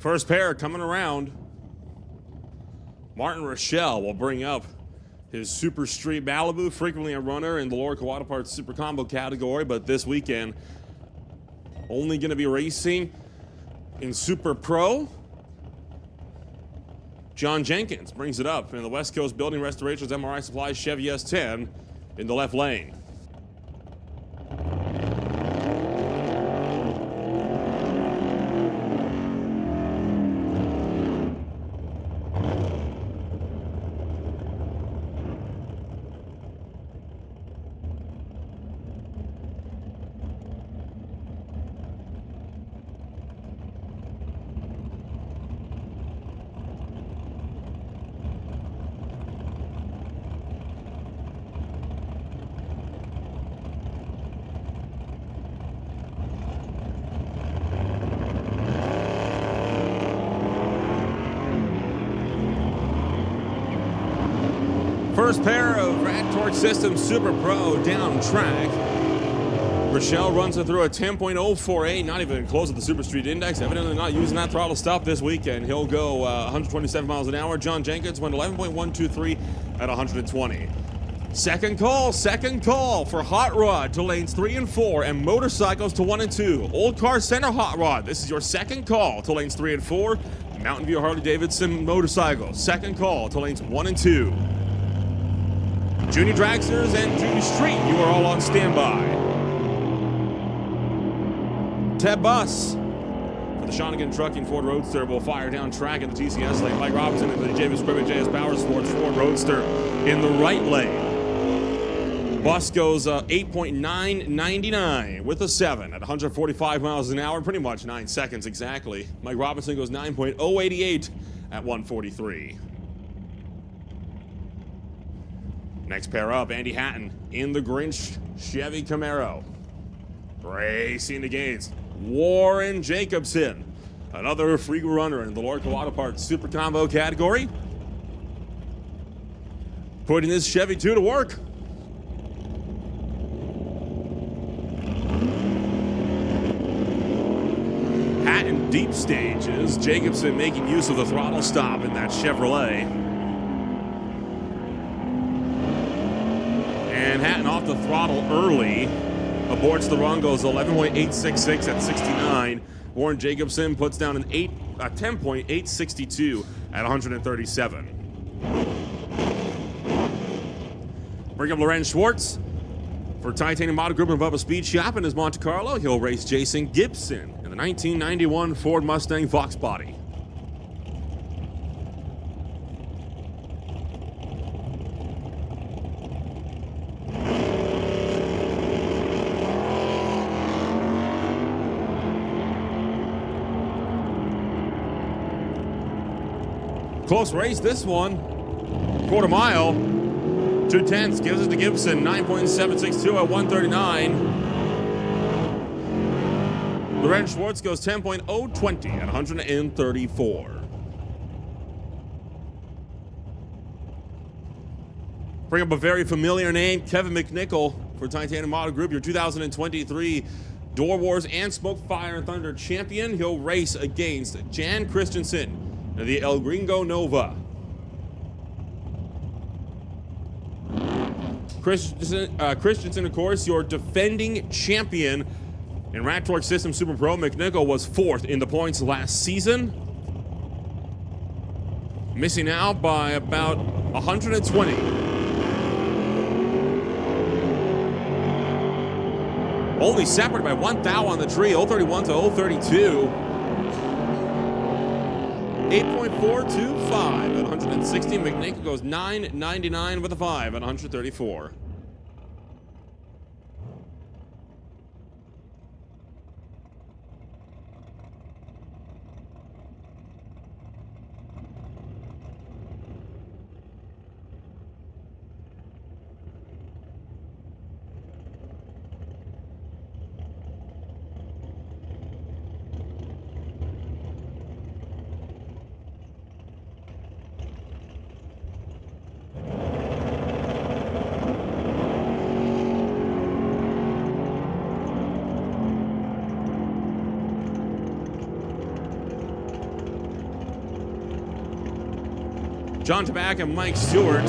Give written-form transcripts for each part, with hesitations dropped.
First pair coming around. Martin Rochelle will bring up his Super Street Malibu, frequently a runner in the Lower Kawada Parts Super Combo category, but this weekend only going to be racing in Super Pro. John Jenkins brings it up in the West Coast Building Restorations MRI Supplies Chevy S10 in the left lane. First pair of Rat Torque Systems Super Pro down track. Rochelle runs it through a 10.048, not even close to the Super Street Index. Evidently not using that throttle stop this weekend. He'll go 127 miles an hour. John Jenkins went 11.123 at 120. Second call for Hot Rod to lanes 3 and 4 and motorcycles to 1 and 2. Old Car Center Hot Rod, this is your second call to lanes 3 and 4. Mountain View Harley Davidson motorcycles, second call to lanes 1 and 2. Junior Dragsters and Junior Street, you are all on standby. Ted Bus for the Shawnigan Trucking Ford Roadster will fire down track in the TCS lane. Mike Robinson into the JBS Equipment JS Power Sports Ford Roadster in the right lane. Bus goes 8.999 with a 7 at 145 miles an hour, pretty much 9 seconds exactly. Mike Robinson goes 9.088 at 143. Next pair up, Andy Hatton in the Grinch Chevy Camaro. Racing against Warren Jacobson, another free runner in the Lower Kawada Parts Super Combo category. Putting this Chevy 2 to work. Hatton deep stages, Jacobson making use of the throttle stop in that Chevrolet. And Hatton off the throttle early. Aborts the run, goes 11.866 at 69. Warren Jacobson puts down an 10.862 at 137. Bring up Loren Schwartz for Titanium Motor Group and Bubba Speed Shop in his Monte Carlo. He'll race Jason Gibson in the 1991 Ford Mustang Fox Body. Close race, this one. Quarter mile. 2/10 gives it to Gibson. 9.762 at 139. Loren Schwartz goes 10.020 at 134. Bring up a very familiar name, Kevin McNichol for Titanium Motor Group, your 2023 Door Wars and Smoke, Fire, and Thunder champion. He'll race against Jan Christensen, the El Gringo Nova. Christensen, of course, your defending champion in Rat Torque System Super Pro. McNichol was 4th in the points last season. Missing out by about 120. Only separated by 1 thou on the tree, 031 to 032. 8.425 at 160. McNichol goes 9.99 with a 5 at 134. John Tabak and Mike Stewart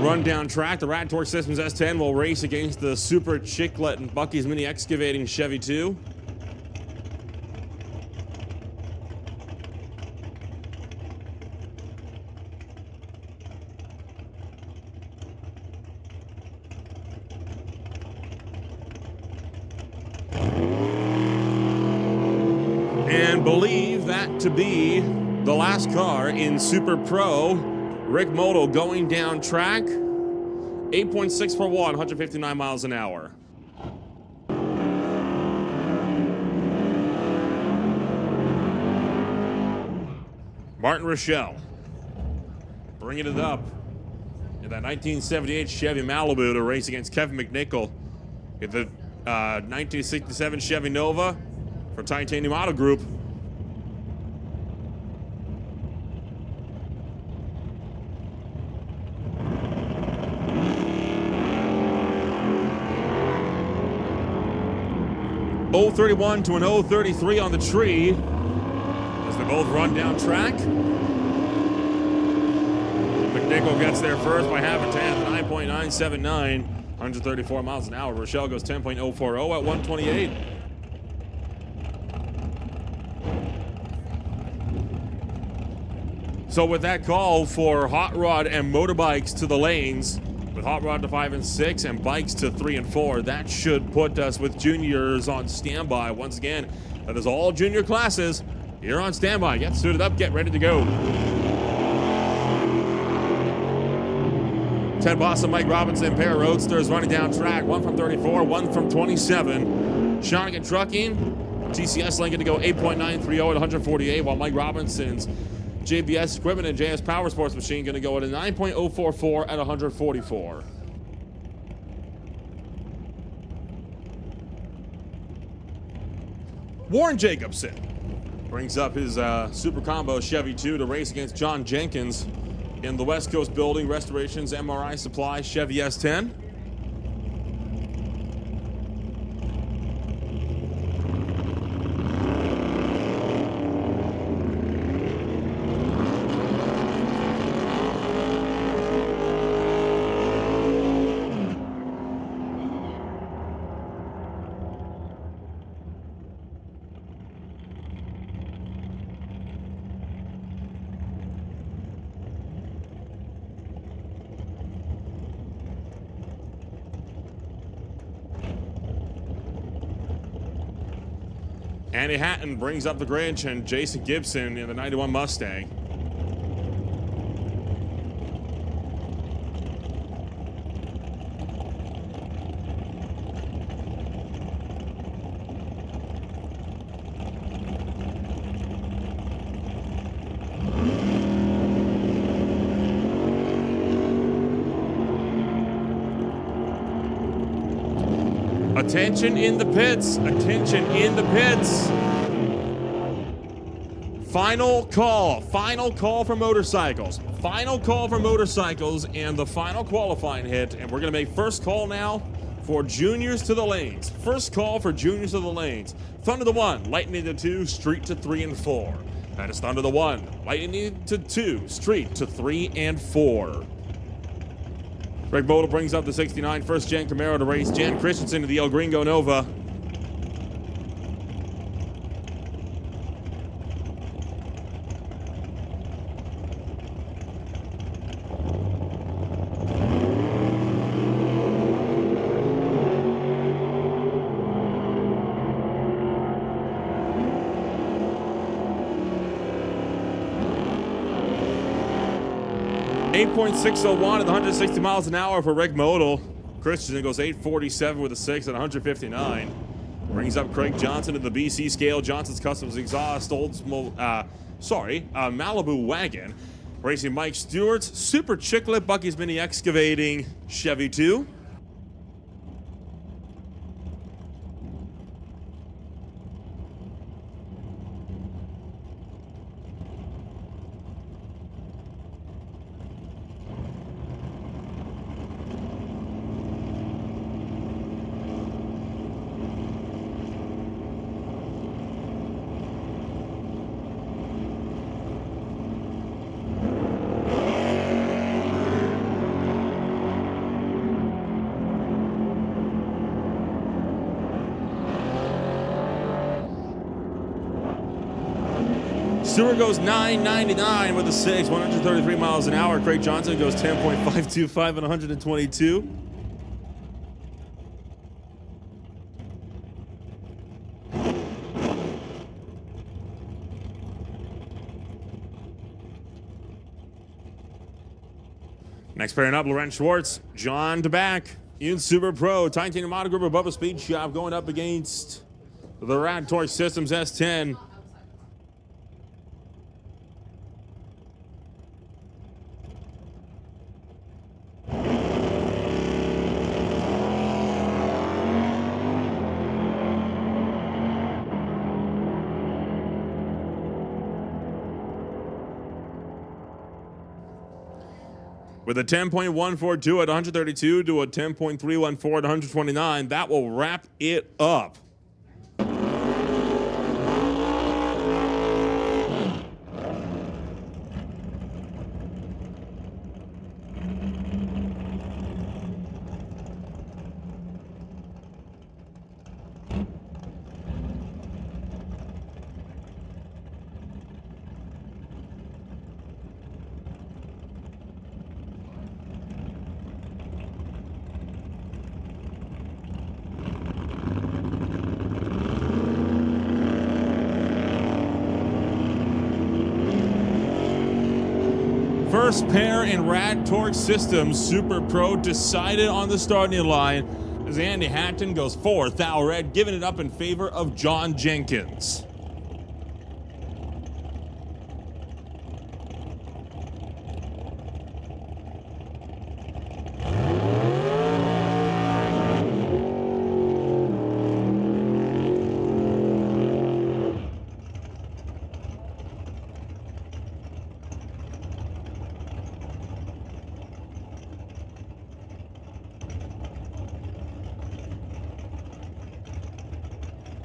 run down track. The Rat Torque Systems S10 will race against the Super Chiclet and Bucky's Mini Excavating Chevy 2. And believe that to be the last car in Super Pro. Rick Modal going down track. 8.6 per watt, 159 miles an hour. Martin Rochelle bringing it up in that 1978 Chevy Malibu to race against Kevin McNichol in the 1967 Chevy Nova for Titanium Auto Group. .031 to an .033 on the tree as they both run down track. McNichol gets there first by half a tenth, 9.979, 134 miles an hour. Rochelle goes 10.040 at 128. So with that call for hot rod and motorbikes to the lanes, with hot rod to 5 and 6 and bikes to 3 and 4, that should put us with juniors on standby. Once again, that is all junior classes. You're on standby. Get suited up, get ready to go. Ted Boss and Mike Robinson, pair of roadsters running down track. One from 34, one from 27. Shawnigan Trucking, TCS Lincoln to go 8.930 at 148, while Mike Robinson's JBS Equipment and JS Power Sports Machine going to go at a 9.044 at 144. Warren Jacobson brings up his Super Combo Chevy 2 to race against John Jenkins in the West Coast Building Restorations MRI Supply Chevy S10. Andy Hatton brings up the Grinch and Jason Gibson in the 91 Mustang. Attention in the pits. Attention in the pits. Final call. Final call for motorcycles. Final call for motorcycles and the final qualifying hit. And we're going to make first call now for juniors to the lanes. First call for juniors to the lanes. Thunder to 1, Lightning to 2, Street to 3 and 4. That is Thunder to 1, Lightning to 2, Street to 3 and 4. Greg Bodle brings up the 69 first gen Camaro to race Jan Christensen to the El Gringo Nova. .601 at 160 miles an hour for Rick Modal. Christensen goes 847 with a 6 at 159. Brings up Craig Johnson to the BC scale. Johnson's Customs Exhaust, Malibu Wagon. Racing Mike Stewart's Super Chiclet, Bucky's Mini Excavating Chevy 2. Stewart goes 9.99 with a 6, 133 miles an hour. Craig Johnson goes 10.525 and 122. Next pairing up, Lorenz Schwartz, John DeBack in Super Pro. Titanium Auto Group above a speed shop going up against the Rad Torque Systems S10. With a 10.142 at 132 to a 10.314 at 129, that will wrap it up. First pair in Rad Torque Systems Super Pro decided on the starting line as Andy Hatton goes 4th. Thal Red giving it up in favor of John Jenkins.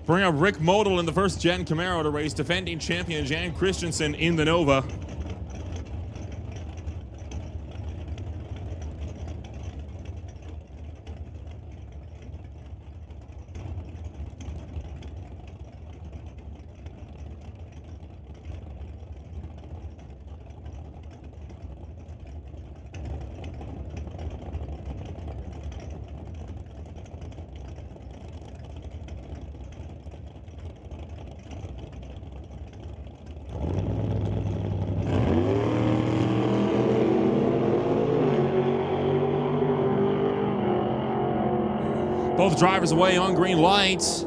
Bring up Rick Modal in the first gen Camaro to race defending champion Jan Christensen in the Nova. Both drivers away on green lights.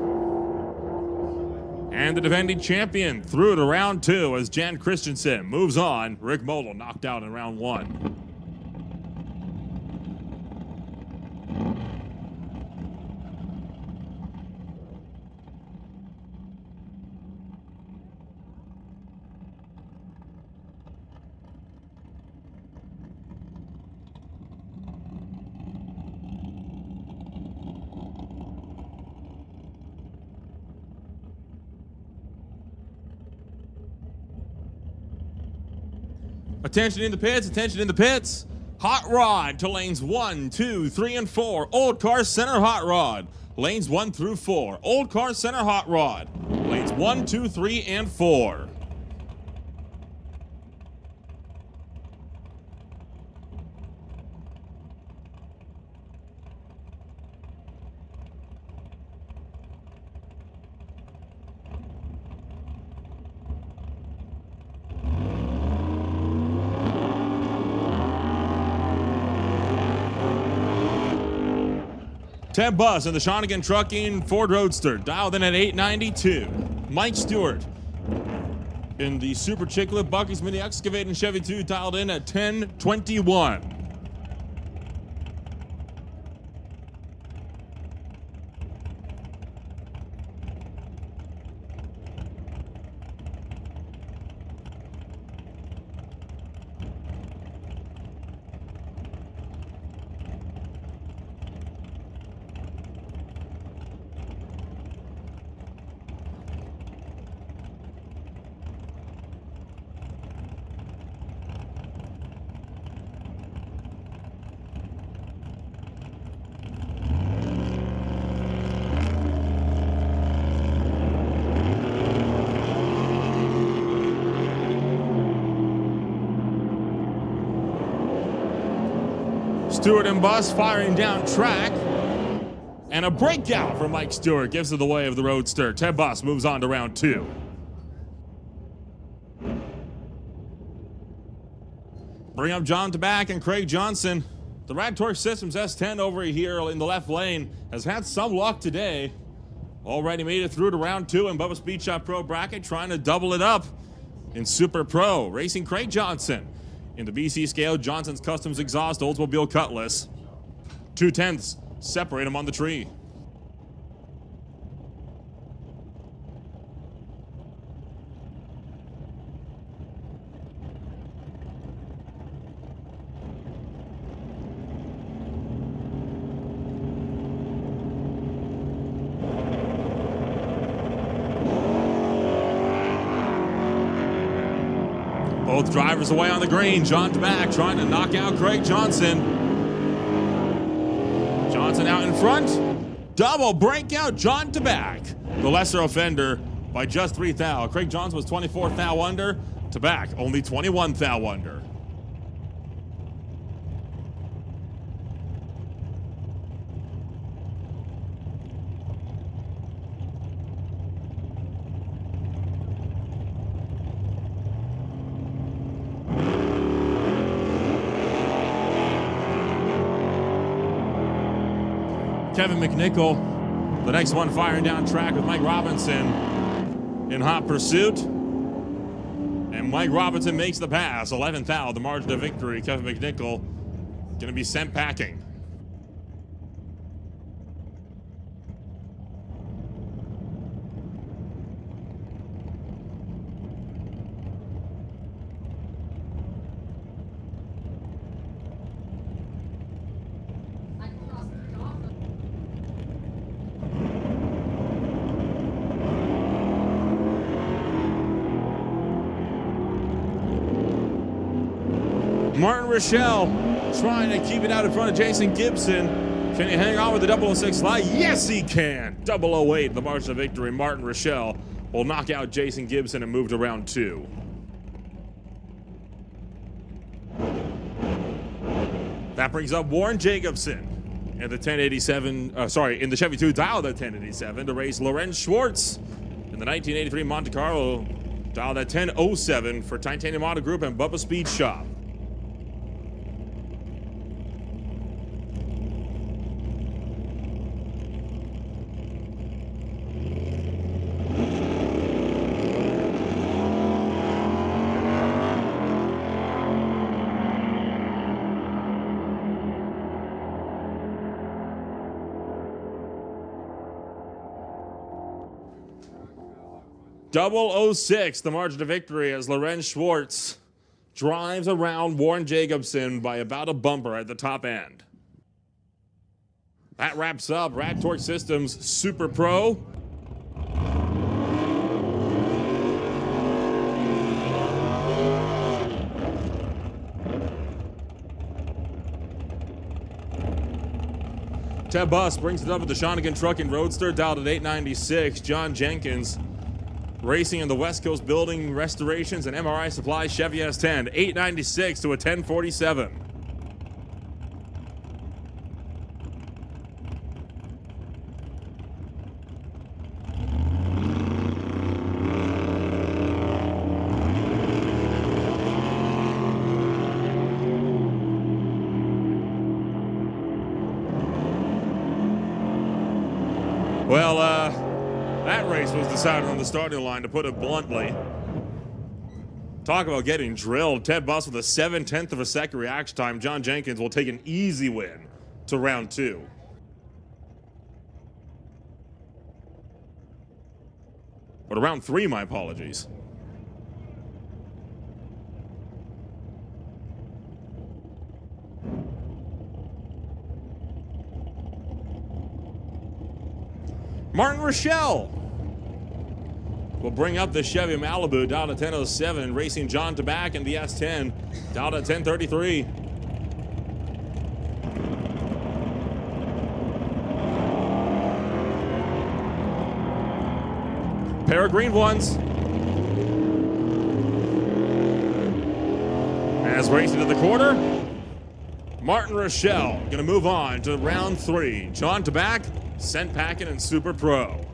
And the defending champion through to round 2 as Jan Christensen moves on. Rick Modal knocked out in round 1. Attention in the pits, attention in the pits. Hot Rod to lanes 1, 2, 3, and 4. Old Car Center Hot Rod. Lanes 1 through 4. Old Car Center Hot Rod. Lanes 1, 2, 3, and 4. Ted Buss in the Shawnigan Trucking Ford Roadster, dialed in at 892. Mike Stewart in the Super Chiclet Bucky's Mini Excavate and Chevy 2, dialed in at 1021. Stewart and Bus firing down track. And a breakout for Mike Stewart gives it the way of the Roadster. Ted Bus moves on to round 2. Bring up John Tabak and Craig Johnson. The Rad Torque Systems S10 over here in the left lane has had some luck today. Already made it through to round 2 in Bubba Speed Shop Pro bracket, trying to double it up in Super Pro. Racing Craig Johnson. In the BC scale, Johnson's Customs Exhaust Oldsmobile Cutlass. 2/10 separate him on the tree. Both drivers away on the green. John Tabak trying to knock out Craig Johnson. Johnson out in front. Double breakout, John Tabak. The lesser offender by just 3 thou. Craig Johnson was 24 thou under. Tabak only 21 thou under. Kevin McNichol, the next one firing down track with Mike Robinson in hot pursuit. And Mike Robinson makes the pass, 11th thou, the margin of victory. Kevin McNichol going to be sent packing. Martin Rochelle trying to keep it out in front of Jason Gibson. Can he hang on with the 006 slide? Yes, he can. 008, the margin of victory. Martin Rochelle will knock out Jason Gibson and move to round 2. That brings up Warren Jacobson in the 1087, in the Chevy 2 dialed at 1087 to race Lorenz Schwartz in the 1983 Monte Carlo dialed at 1007 for Titanium Auto Group and Bubba Speed Shop. .006, the margin of victory as Lorenz Schwartz drives around Warren Jacobson by about a bumper at the top end. That wraps up Rad Torque Systems Super Pro. Ted Bus brings it up with the Shawnigan Truck and Roadster, dialed at 896. John Jenkins racing in the West Coast Building Restorations and MRI Supply Chevy S10, 896 to a 1047. Well, that race was decided on the starting line, to put it bluntly. Talk about getting drilled. Ted Bus with a 7/10 of a second reaction time. John Jenkins will take an easy win to round 2. Or to round 3, my apologies. Martin Rochelle will bring up the Chevy Malibu down to 1007, racing John Tabak in the S10 down to 1033. Pair of green ones. As racing to the quarter, Martin Rochelle going to move on to round 3. John Tabak, sent packing in Super Pro.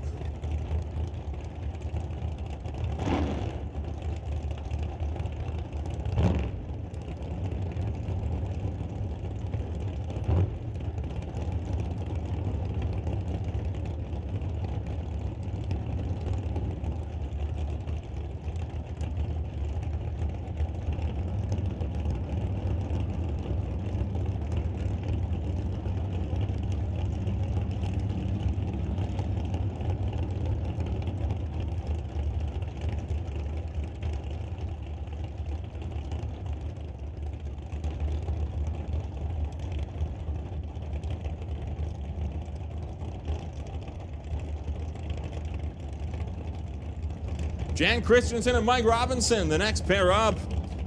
Jan Christensen and Mike Robinson, the next pair up.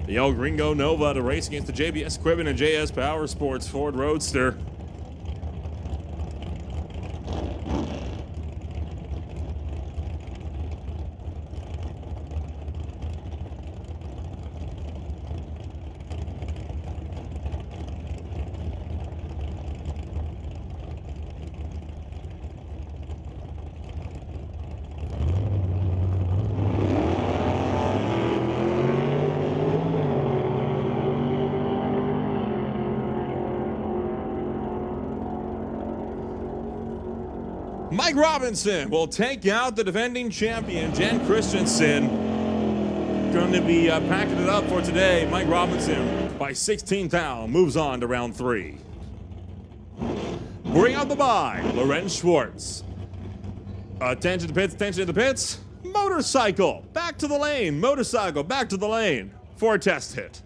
The El Gringo Nova to race against the JBS Equipment and JS Power Sports Ford Roadster. Mike Robinson will take out the defending champion, Jan Christensen. Going to be packing it up for today. Mike Robinson by 16 thou moves on to round 3. Bring out the bye, Lorenz Schwartz. Attention to pits, attention to the pits. Motorcycle, back to the lane. Motorcycle, back to the lane for a test hit.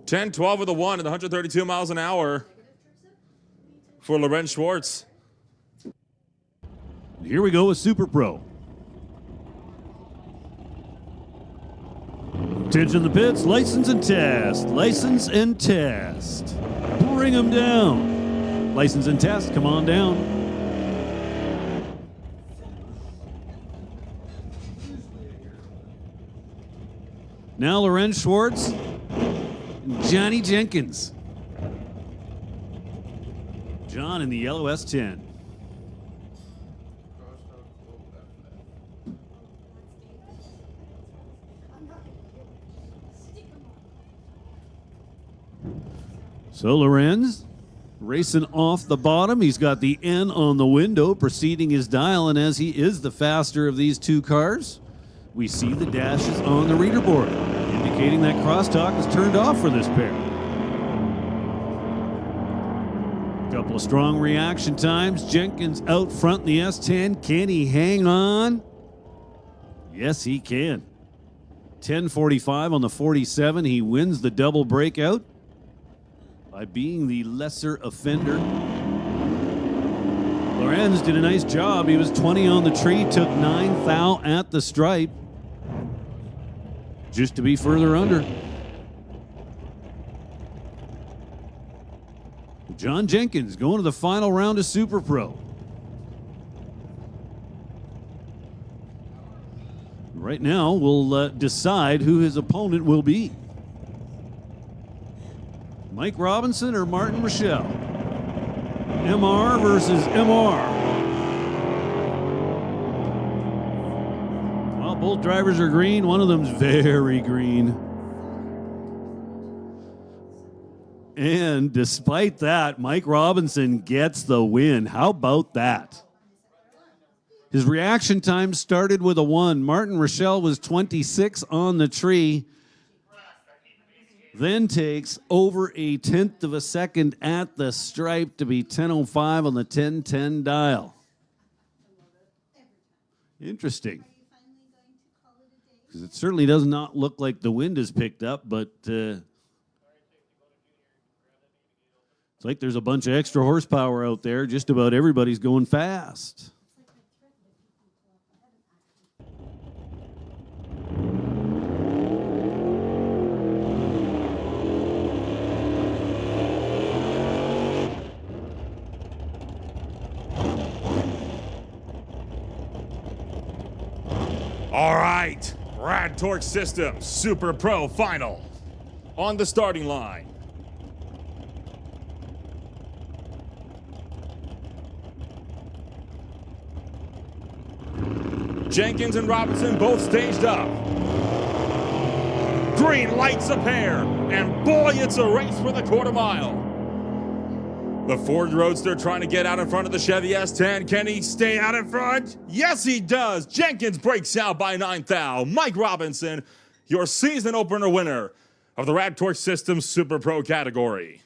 Ten 12 with a 1 at 132 miles an hour for Lorenz Schwartz. Here we go with Super Pro. Attention the pits, license and test. License and test. Bring them down. License and test, come on down. Now Lorenz Schwartz, Johnny Jenkins. John in the yellow S10. So Lorenz racing off the bottom. He's got the N on the window preceding his dial, and as he is the faster of these two cars, we see the dashes on the reader board, indicating that crosstalk is turned off for this pair. Couple of strong reaction times. Jenkins out front in the S10. Can he hang on? Yes, he can. 10:45 on the 47. He wins the double breakout by being the lesser offender. Lorenz did a nice job. He was 20 on the tree, took 9 thou at the stripe, just to be further under. John Jenkins going to the final round of Super Pro. Right now, we'll decide who his opponent will be. Mike Robinson or Martin Rochelle? MR versus MR. Well, both drivers are green. One of them's very green. And despite that, Mike Robinson gets the win. How about that? His reaction time started with a 1. Martin Rochelle was 26 on the tree. Then takes over a 1/10 of a second at the stripe to be 10:05 on the 10:10 dial. Interesting. Because it certainly does not look like the wind is picked up, but it's like there's a bunch of extra horsepower out there. Just about everybody's going fast. All right, Rad Torque Systems Super Pro Final on the starting line. Jenkins and Robinson both staged up. Green lights a pair, and boy, it's a race for the quarter mile. The Ford Roadster trying to get out in front of the Chevy S10. Can he stay out in front? Yes, he does. Jenkins breaks out by 9 thou. Mike Robinson, your season opener winner of the Rad Torque Systems Super Pro category.